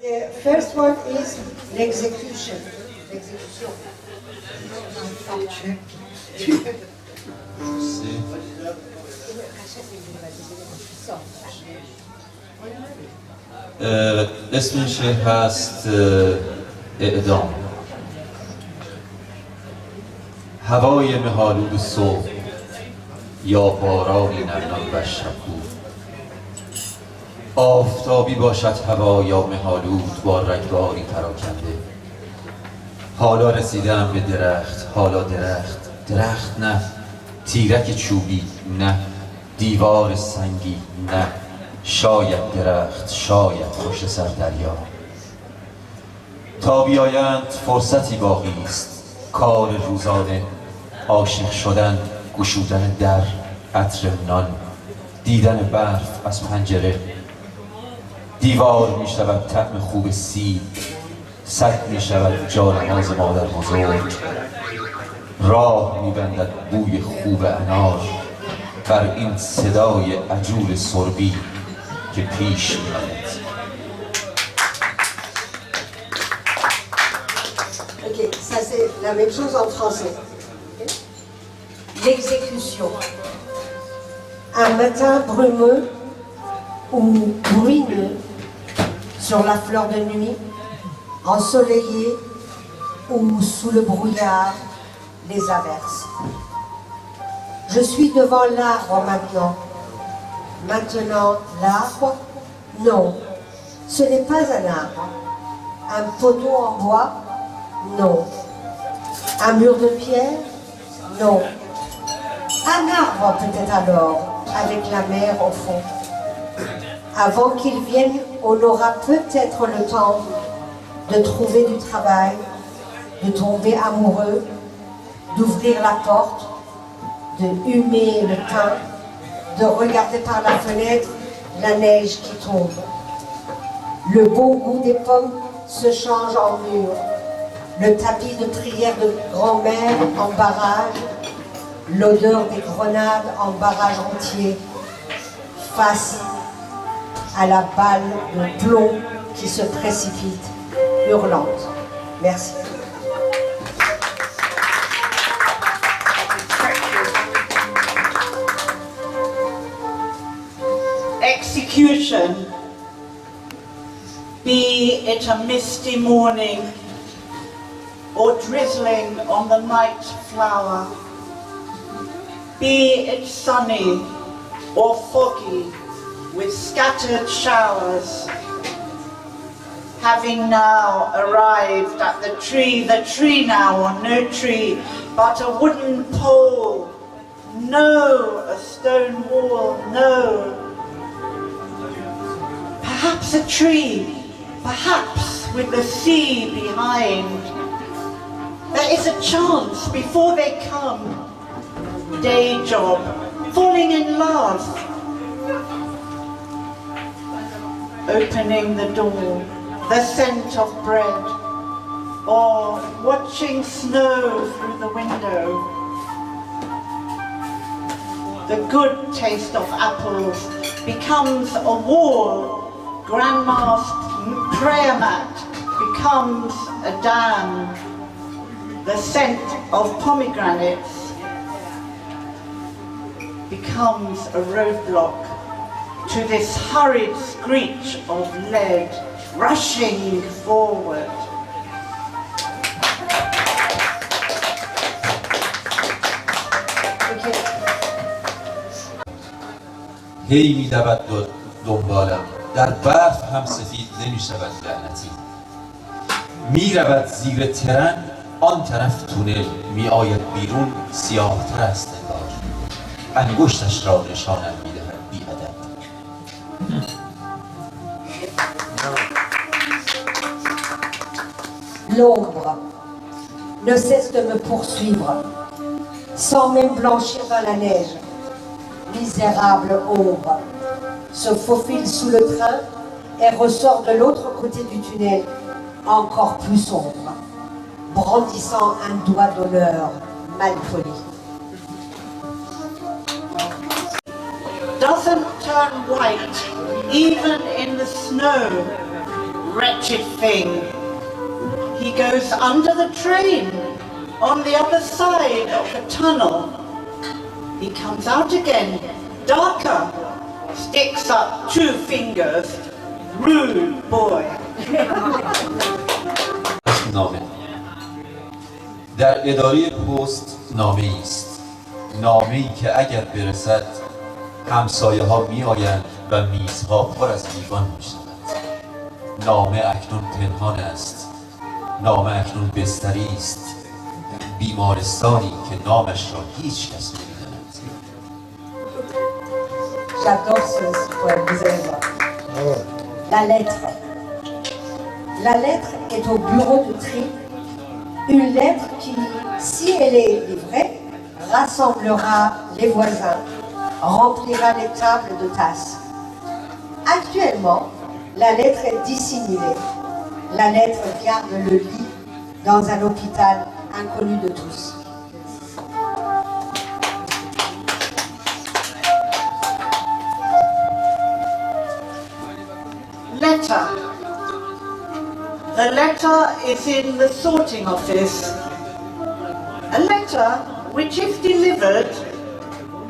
The first one is l'exécution. L'exécution. اسم این شعر هست اعدام. هوای مه‌آلود صبح یا بارانی نمنان و شکوه، آفتابی باشد هوا یا مه‌آلود با رگباری پراکنده. حالا رسیدم به درخت، حالا درخت نه، تیرک چوبی نه، دیوار سنگی نه، شاید درخت، شاید پشت سر دریا. تا بیایند فرصتی باقی است، کار روزانه، عاشق شدن، گشودن در، عطر نان، دیدن برف از پنجره. دیوار می شود طعم خوب سیب، سد می شود جانماز مادر بزرگ، راه می بندد بوی خوب انار بر این صدای عجول سربی که پیش می آید. Ok, ça c'est la même chose en français. L'exécution. Un matin brumeux ou brumeux sur la fleur de nuit, ensoleillé ou sous le brouillard, les averses. Je suis devant l'arbre maintenant. Maintenant, l'arbre? Non, ce n'est pas un arbre. Un poteau en bois? Non. Un mur de pierre? Non. Un arbre peut-être alors, avec la mer au fond. Avant qu'il vienne, on aura peut-être le temps de trouver du travail, de tomber amoureux, d'ouvrir la porte, de humer le pain, de regarder par la fenêtre la neige qui tombe. Le bon goût des pommes se change en mur. Le tapis de prière de grand-mère en barrage, l'odeur des grenades en barrage entier, face à la balle de plomb qui se précipite, hurlante. Merci. Execution. Be it a misty morning or drizzling on the night flower, be it sunny or foggy with scattered showers, having now arrived at the tree now or no tree, but a wooden pole, no, a stone wall, no. Perhaps a tree, perhaps with the sea behind. There is a chance before they come. Day job, falling in love. Opening the door, the scent of bread, or watching snow through the window. The good taste of apples becomes a wall. Grandma's prayer mat becomes a dam. The scent of pomegranates becomes a roadblock to this hurried screech of lead rushing forward. هی می دود دنبالم، در برف هم سفید نمی شود لعنتی. می رود زیر ترن، آن طرف تونل، می آید بیرون، سیاه تر است انگار، انگشتش را نشانم می دهد بی ادب. L'ombre ne cesse de me poursuivre, sans même blanchir dans la neige. Misérable ombre se faufile sous le train et ressort de l'autre côté du tunnel, encore plus sombre, brandissant un doigt d'honneur mal poli. Doesn't turn white even in the snow, wretched thing. He goes under the train, on the other side of the tunnel. He comes out again, darker, sticks up 2 fingers. Rude boy. نامه در اداره پست نامه است، نامه‌ای که اگر برسد همسایه ها می آیند و میزها پر از لیوان می شود. نامه اکنون پنهان است، نامه اکنون بستری است، بیمارستانی که نامش را هیچ کس نمی‌داند. J'adore ce poème, vous allez voir. La lettre. La lettre est au bureau de tri. Une lettre qui, si elle est livrée, rassemblera les voisins, remplira les tables de tasses. Actuellement, la lettre est dissimulée. La lettre garde le lit dans un hôpital inconnu de tous. Letter. The letter is in the sorting office. A letter which, if delivered,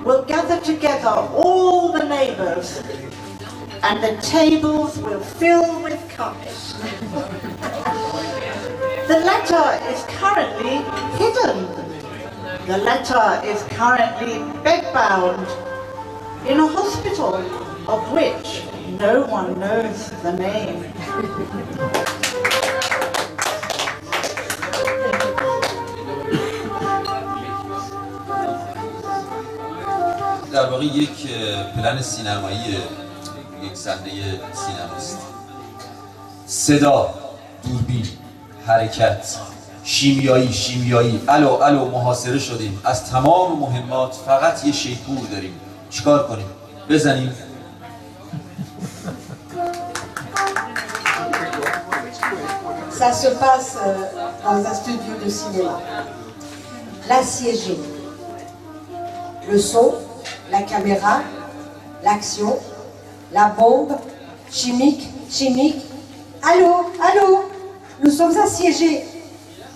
will gather together all the neighbours and the tables will fill with cups. The letter is currently hidden. The letter is currently bedbound in a hospital of which no one knows the name. در واقع یک پلن سینمایی، یک صحنه سینماست. صدا، دوربین، حرکت، شیمیایی، الو محاصره شدیم، از تمام مهمات فقط یه شیپور داریم. چیکار کنیم؟ بزنیم؟ Ça se passe dans un studio de cinéma. L'assiégé. Le son, la caméra, l'action, la bombe, chimique. Allô, nous sommes assiégés.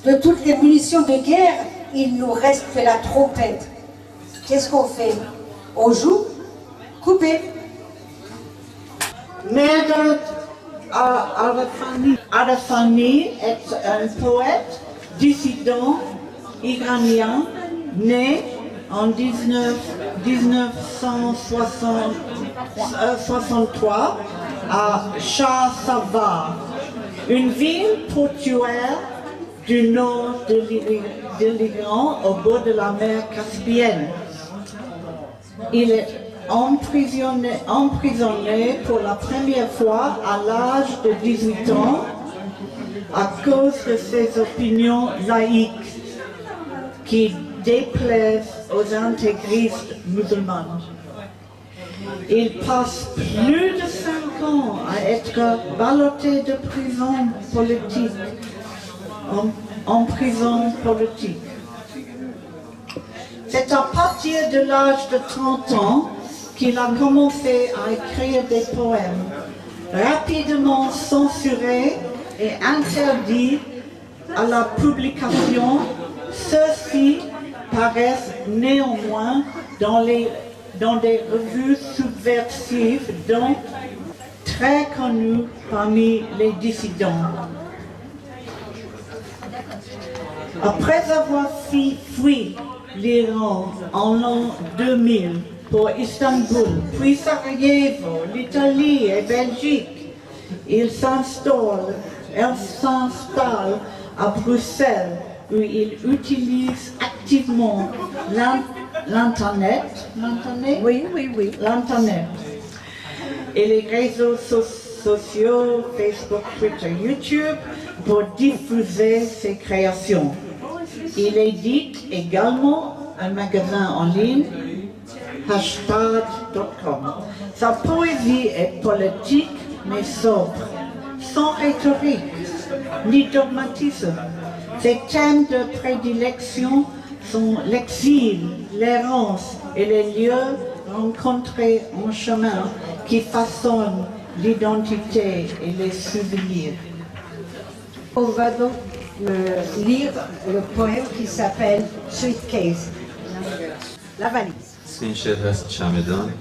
De toutes les munitions de guerre, il nous reste que la trompette. Qu'est-ce qu'on fait? On joue? Coupé. Merdad Arafani est un poète dissident iranien né en 1963 à Shah Savar, une ville portuaire du nord de l'Iran au bord de la mer Caspienne. Il est emprisonné pour la première fois à l'âge de 18 ans à cause de ses opinions laïques qui déplaisent aux intégristes musulmans. Il passe plus de 5 ans à être ballotté de prison politique, en prison politique. C'est à partir de l'âge de 30 ans qu'il a commencé à écrire des poèmes, rapidement censurés et interdits à la publication. Ceux-ci paraissent néanmoins dans des revues subversives, dont très connues parmi les dissidents. Après avoir fui l'Iran en l'an 2000 pour Istanbul, puis Sarajevo, l'Italie et Belgique, il s'installe à Bruxelles, où il utilise activement l'Internet. Oui. L'Internet et les réseaux sociaux, Facebook, Twitter, YouTube, pour diffuser ses créations. Il édite également un magasin en ligne, hashtag.com. Sa poésie est politique mais sobre, sans rhétorique ni dogmatisme. Ses thèmes de prédilection sont l'exil, l'errance et les lieux rencontrés en chemin qui façonnent l'identité et les souvenirs. On va donc lire le poème qui s'appelle Suitcase, la valise. این شعر هست چمدان.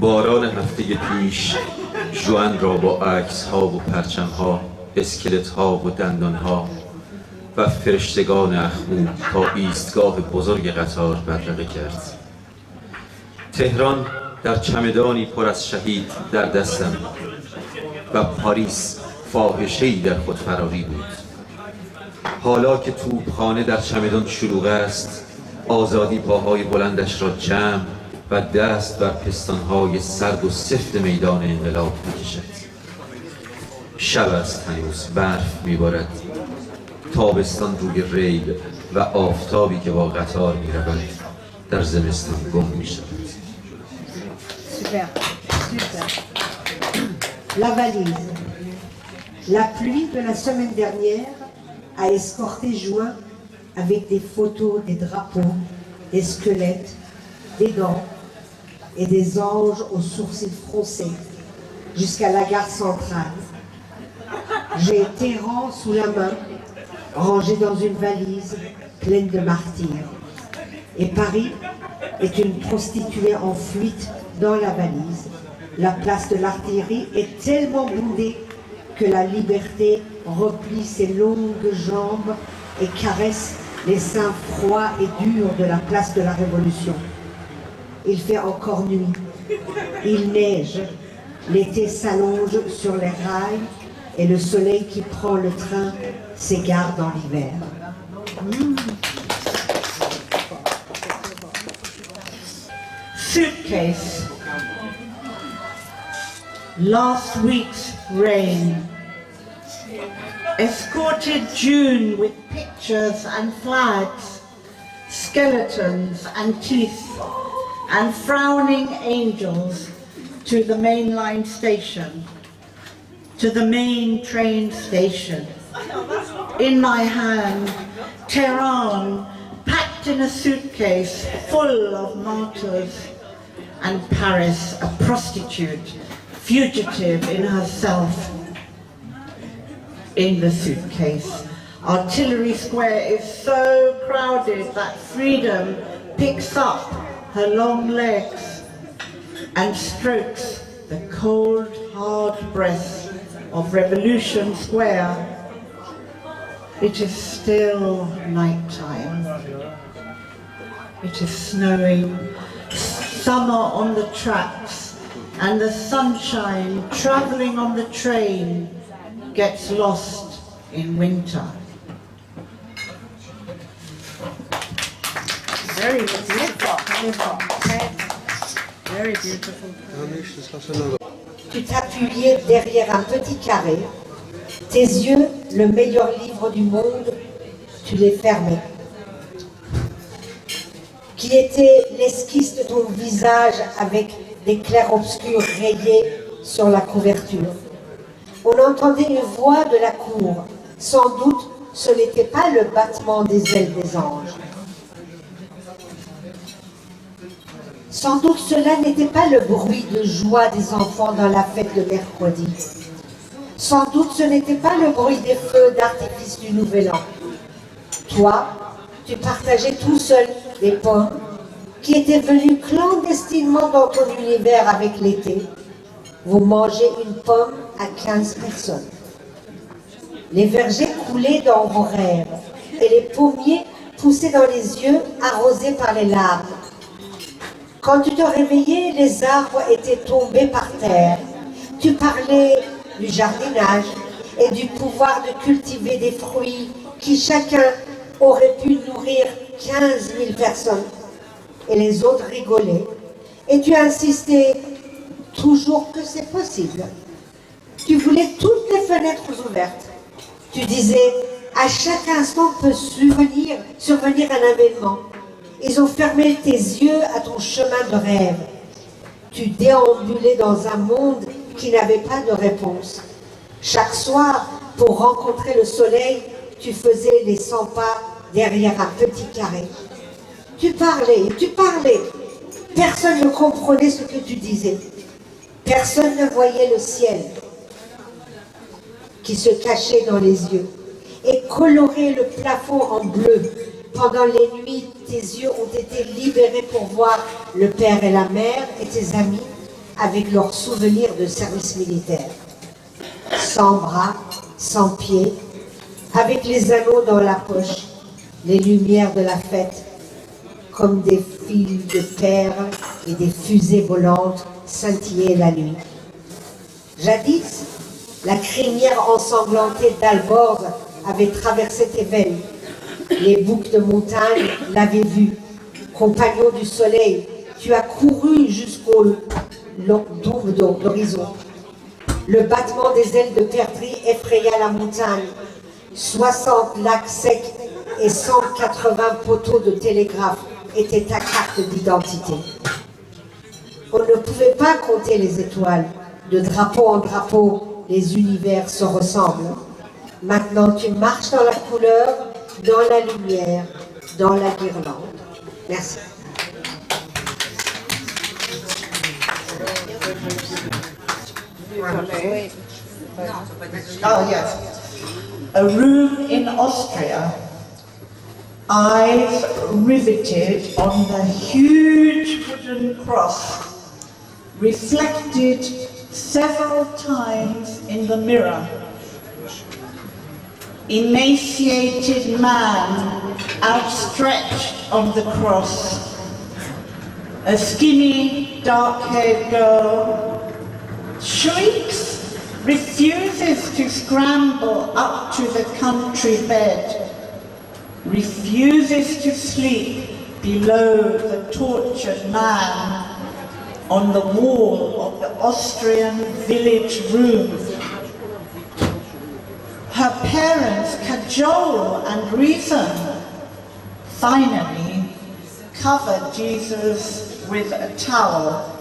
باران هفته پیش ژوئن را با عکس ها و پرچم ها، اسکلت ها و دندان ها و فرشتگان اخمو تا ایستگاه بزرگ قطار بدرقه کرد. تهران در چمدانی پر از شهید در دستم و پاریس فاحشه‌ای در خود فراری بود. حالا که توپخانه در چمدان شلوغ است، آزادی پاهای بلندش را جمع و دست بر پستانهای سرد و سفت میدان انقلاب می‌کشد. شب است هنوز، برف می‌بارد، تابستان روی ریل و آفتابی که با قطار می‌رود در زمستان گم می‌شود. Super, super. La valise. La pluie de la semaine dernière a escorté Juin avec des photos, des drapeaux, des squelettes, des dents et des anges aux sourcils froncés jusqu'à la gare centrale. J'ai été errant sous la main, rangé dans une valise pleine de martyrs. Et Paris est une prostituée en fuite dans la valise. La place de l'Artillerie est tellement bondée que la liberté replie ses longues jambes et caresse les seins froids et durs de la place de la Révolution. Il fait encore nuit, il neige, l'été s'allonge sur les rails et le soleil qui prend le train s'égare dans l'hiver. Suitcase. Last week's rain escorted June with pictures and flags, skeletons and teeth, and frowning angels to the mainline station, to the main train station. In my hand, Tehran, packed in a suitcase full of martyrs, and Paris, a prostitute, fugitive in herself. In the suitcase, Artillery Square is so crowded that freedom picks up her long legs and strokes the cold, hard breath of Revolution Square. It is still night time. It is snowing, summer on the tracks, and the sunshine traveling on the train gets lost in winter. Very beautiful. Very beautiful. Tu t'appuyais derrière un petit carré. Tes yeux, le meilleur livre du monde, tu les fermais. Qui était l'esquisse de ton visage avec des clairs-obscurs rayés sur la couverture. On entendait une voix de la cour. Sans doute, ce n'était pas le battement des ailes des anges. Sans doute, cela n'était pas le bruit de joie des enfants dans la fête de mercredi. Sans doute, ce n'était pas le bruit des feux d'artifice du Nouvel An. Toi, tu partageais tout seul des pommes qui étaient venues clandestinement dans ton univers avec l'été. Vous mangez une pomme à 15 personnes. Les vergers coulaient dans vos rêves et les pommiers poussaient dans les yeux, arrosés par les larmes. Quand tu te réveillais, les arbres étaient tombés par terre. Tu parlais du jardinage et du pouvoir de cultiver des fruits qui chacun aurait pu nourrir 15 000 personnes. Et les autres rigolaient. Et tu insistais toujours que c'est possible. Tu voulais toutes les fenêtres ouvertes. Tu disais, à chaque instant peut survenir un événement. Ils ont fermé tes yeux à ton chemin de rêve. Tu déambulais dans un monde qui n'avait pas de réponse. Chaque soir, pour rencontrer le soleil, tu faisais les 100 pas derrière un petit carré. Tu parlais, Personne ne comprenait ce que tu disais. Personne ne voyait le ciel qui se cachait dans les yeux et colorait le plafond en bleu. Pendant les nuits, tes yeux ont été libérés pour voir le père et la mère et tes amis avec leurs souvenirs de service militaire. Sans bras, sans pieds, avec les anneaux dans la poche, les lumières de la fête, comme des fils de perles et des fusées volantes scintillaient la nuit. Jadis, la crinière ensanglantée d'Alborz avait traversé tes veines. Les boucs de montagne l'avaient vu. Compagnon du soleil, tu as couru jusqu'au double de l'horizon. Le battement des ailes de perdrix effraya la montagne. 60 lacs secs et 180 poteaux de télégraphe étaient ta carte d'identité. On ne pouvait pas compter les étoiles. De drapeau en drapeau, les univers se ressemblent. Maintenant, tu marches dans la couleur, dans la lumière, dans la guirlande. Merci. Oh, yes. A room in Austria, eyes riveted on the huge wooden cross, reflected several times in the mirror. Emaciated man outstretched on the cross. A skinny, dark-haired girl shrieks, refuses to scramble up to the country bed, refuses to sleep below the tortured man on the wall of the Austrian village room. Her parents cajole and reason. Finally, cover Jesus with a towel.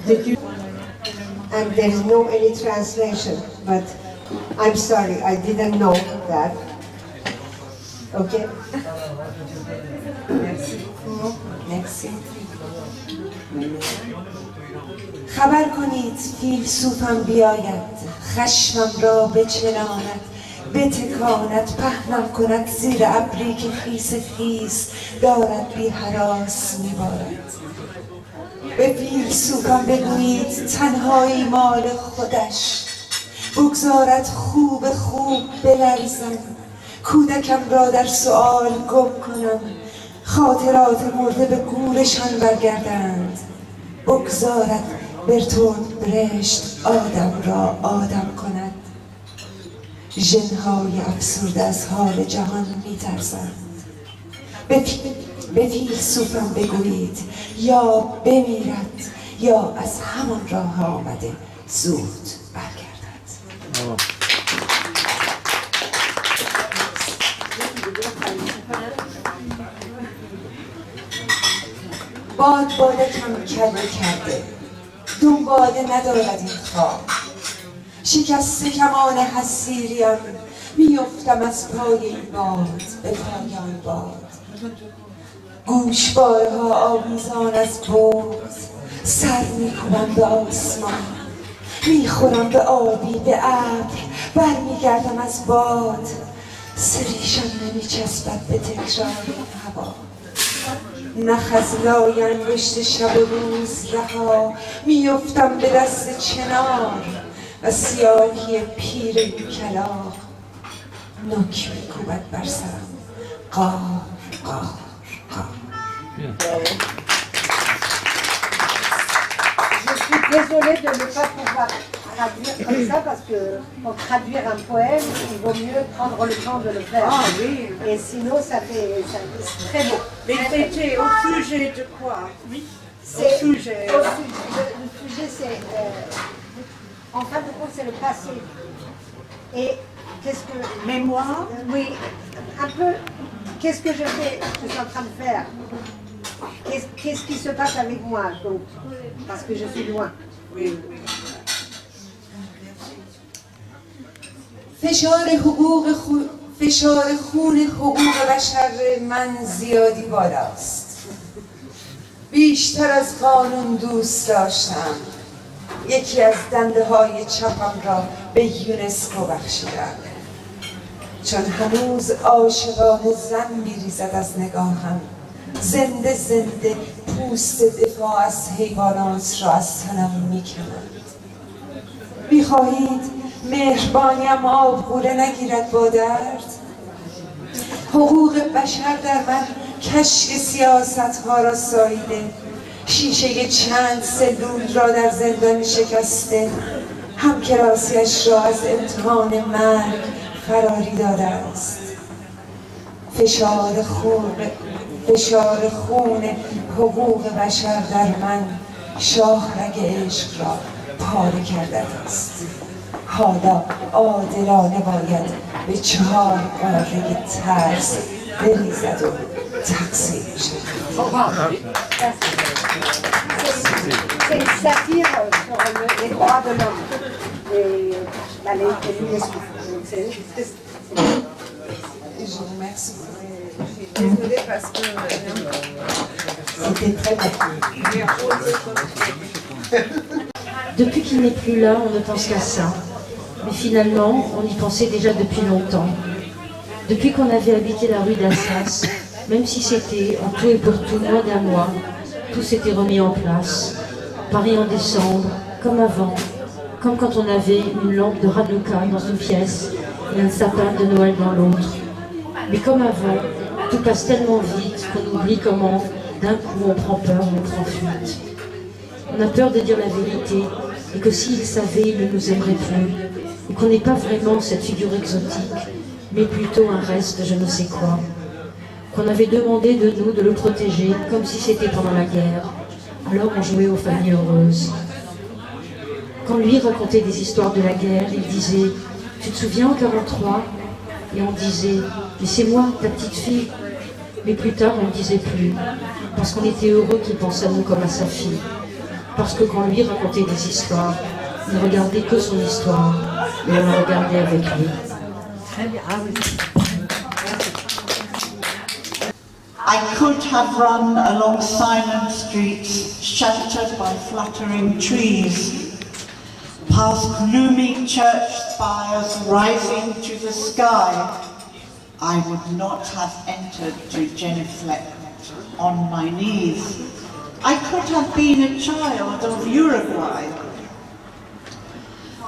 Did you? And there's no any translation, but I'm sorry, I didn't know that. Okay? Merci. خبر کنید فیلسوفم بیاید، خشمم را بچلاند، بتکاند، پهنم کند زیر ابری که خیس خیس دارد بی هراس میبارد. به فیلسوفم بگویید تنهایی مال خودش، بگذارد خوب خوب بلرزم، کودکم را در سؤال گم کنم، خاطرات مرده به گورشان برگردند، بگذارد برتولد برشت آدم را آدم کند. ژن‌های افسرده از حال جهان می‌ترسند. به فیلسوفم بگویید یا بمیرد یا از همان راه آمده زود برگردد. باد کم کرده، دنباله ندارد این خواب. شکست کمان حسیریم، میافتم از پای این باد به پایان باد. گوشوارها آویزان از بود، سر میکنم به آسمان، میخورم به آبی به ابر، برمیگردم از باد. سریشم نمیچسبد به تکرار این هوا، نخ از لای انگشت شب و روز رها، میافتم به دست چنار و سیاهی پیر این کلاغ نوک میکوبد بر سرم. قار قار قار. Je suis désolée de ne pas pouvoir traduire comme ça parce que pour traduire un poème, il vaut mieux prendre le temps de le faire. Ah oui. Et sinon, ça fait très beau. Mais c'était au sujet de quoi? Oui. C'est Au sujet. Le sujet, c'est en fin de compte, c'est le passé. Et qu'est-ce que Mémoire. Oui, un peu. Qu'est-ce que je fais? Je suis en train de faire. Qu'est-ce qui se passe avec moi, donc, parce que je suis loin. Oui. فشار خون حقوق بشر من زیادی بالاست. بیشتر از قانون دوست داشتم. یکی از دنده های چپم را به یونسکو بخشیدم، چون هنوز عاشقانه زن میریزد از نگاهم. زنده زنده پوست دفاع از حیوانات را از تنم میکنند. میخواهید مهربانیم آبگوره نگیرد با درد؟ حقوق بشر در من کشک سیاست ها را ساییده، شیشه چند سلول را در زندان شکسته، همکلاسیش را از امتحان مرگ فراری داده است. فشار خون حقوق بشر در من شاهرگ عشق را پاره کرده است. حالا عادلانه باید به 4 قاره ترس بریزد و تقسیم شد. C'est une satire sur les droits de l'homme. Et l'UNESCO. Je vous remercie. Je suis désolée parce que C'était très bien. Depuis qu'il n'est plus là, on ne pense qu'à ça. Mais finalement, on y pensait déjà depuis longtemps. Depuis qu'on avait habité la rue d'Assas, même si c'était en tout et pour tout moins d'un mois, tout s'était remis en place. Paris en décembre, comme avant, comme quand on avait une lampe de Hanouka dans une pièce et un sapin de Noël dans l'autre. Mais comme avant, tout passe tellement vite qu'on oublie comment, d'un coup, on prend peur, on prend fuite. On a peur de dire la vérité et que s'il savait, il ne nous aimerait plus. Et qu'on n'est pas vraiment cette figure exotique, mais plutôt un reste de je ne sais quoi. Qu'on avait demandé de nous de le protéger comme si c'était pendant la guerre. Alors on jouait aux familles heureuses. Quand lui racontait des histoires de la guerre, il disait « Tu te souviens en 43 ?» Et on disait « Mais c'est moi, ta petite fille !» Mais plus tard, on ne disait plus, parce qu'on était heureux qu'il pense à nous comme à sa fille. Parce que quand lui racontait des histoires, il ne regardait que son histoire, et on la regardait avec lui. I could have run along silent streets, sheltered by fluttering trees, past gloomy church spires rising to the sky. I would not have entered to genuflect on my knees. I could have been a child of Uruguay,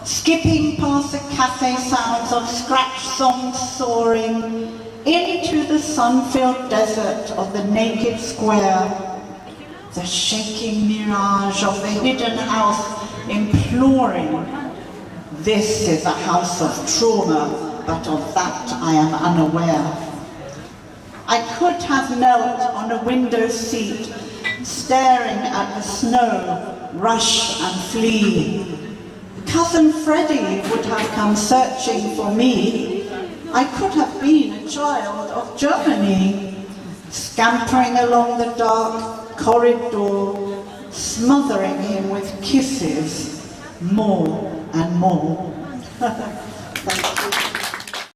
skipping past the cafe sounds of scratch songs soaring into the sun-filled desert of the naked square, the shaking mirage of the hidden house imploring, this is a house of trauma, but of that I am unaware. I could have knelt on a window seat, staring at the snow rush and flee. Cousin Freddie would have come searching for me. I could have been a child of Germany, scampering along the dark corridor, smothering him with kisses, more and more.